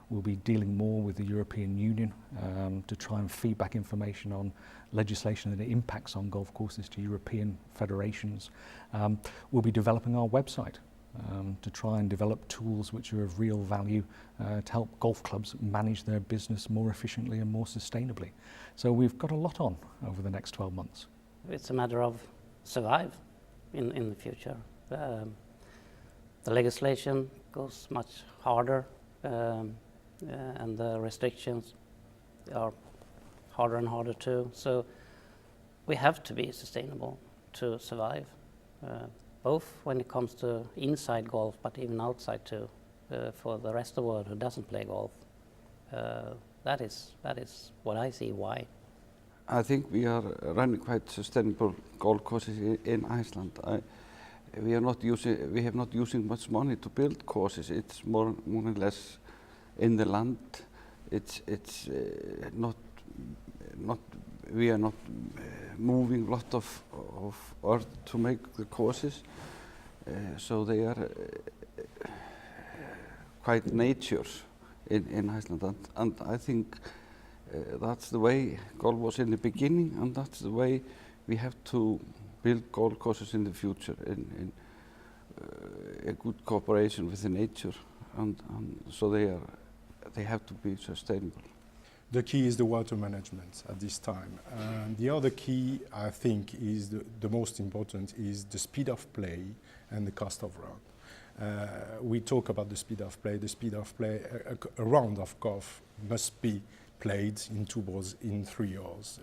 We'll be dealing more with the European Union to try and feed back information on legislation and the impacts on golf courses to European federations. We'll be developing our website to try and develop tools which are of real value to help golf clubs manage their business more efficiently and more sustainably. So we've got a lot on over the next 12 months. It's a matter of survive in the future. The legislation goes much harder and the restrictions are harder and harder too. So we have to be sustainable to survive, both when it comes to inside golf, but even outside too, for the rest of the world who doesn't play golf. That is what I see why. I think we are running quite sustainable golf courses in Iceland. We have not using much money to build courses. It's more or less in the land. It's not we are not moving a lot of earth to make the courses, so they are quite nature in Iceland, and I think that's the way golf was in the beginning, and that's the way we have to build golf courses in the future in a good cooperation with the nature, and so they have to be sustainable. The key is the water management at this time. The other key, I think, is the most important is the speed of play and the cost of run. We talk about the speed of play. The speed of play, a round of golf must be played in 2 balls in 3 hours,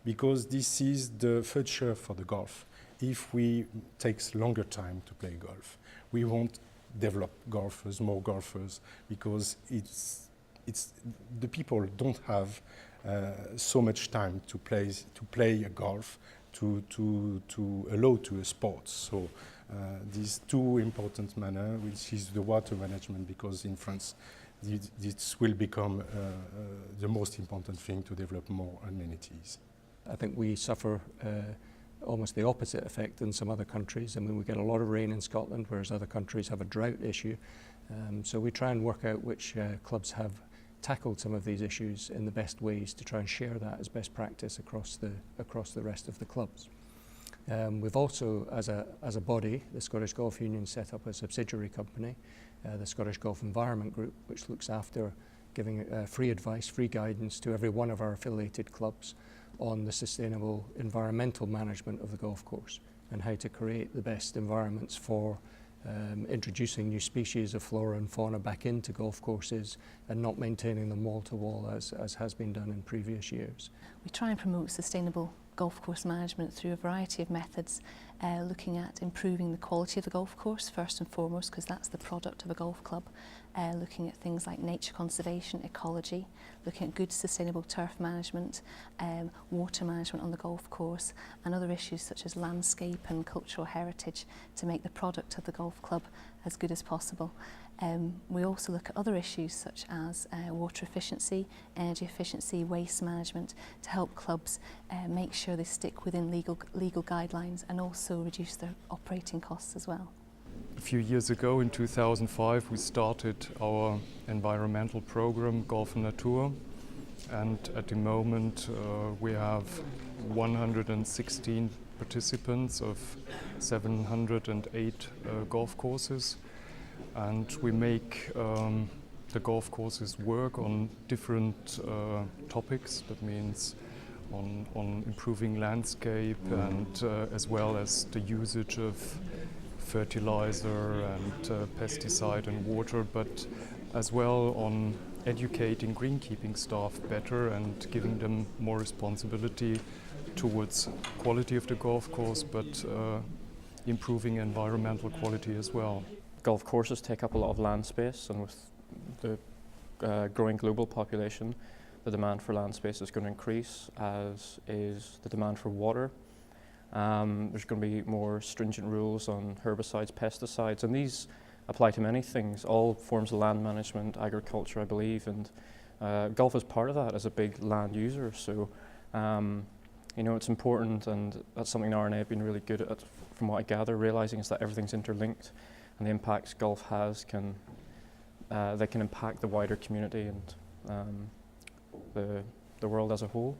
because this is the future for the golf. If we takes longer time to play golf, we won't develop golfers, more golfers, because it's the people don't have so much time to play a golf to allow to a sport. So these 2 important manner, which is the water management, because in France this will become the most important thing to develop more amenities. I think we suffer almost the opposite effect than some other countries. I mean, we get a lot of rain in Scotland, whereas other countries have a drought issue. So we try and work out which clubs have tackled some of these issues in the best ways to try and share that as best practice across the rest of the clubs. We've also, as a body, the Scottish Golf Union set up a subsidiary company, the Scottish Golf Environment Group, which looks after giving free advice, free guidance to every one of our affiliated clubs on the sustainable environmental management of the golf course and how to create the best environments for introducing new species of flora and fauna back into golf courses and not maintaining them wall to wall as has been done in previous years. We try and promote sustainable golf course management through a variety of methods, looking at improving the quality of the golf course first and foremost, because that's the product of a golf club, looking at things like nature conservation, ecology, looking at good sustainable turf management, water management on the golf course, and other issues such as landscape and cultural heritage to make the product of the golf club as good as possible. We also look at other issues such as water efficiency, energy efficiency, waste management to help clubs make sure they stick within legal guidelines and also reduce their operating costs as well. A few years ago, in 2005, we started our environmental program, Golf and Natur, and at the moment we have 116 participants of 708 golf courses. And we make the golf courses work on different topics. That means on improving landscape and as well as the usage of fertilizer and pesticide and water, but as well on educating greenkeeping staff better and giving them more responsibility towards quality of the golf course, but improving environmental quality as well. Golf courses take up a lot of land space, and with the growing global population, the demand for land space is going to increase, as is the demand for water. There's going to be more stringent rules on herbicides, pesticides, and these apply to many things, all forms of land management, agriculture, I believe, and golf is part of that as a big land user. So, you know, it's important, and that's something RNA have been really good at, from what I gather, realising is that everything's interlinked. And the impacts golf has can that can impact the wider community and the world as a whole.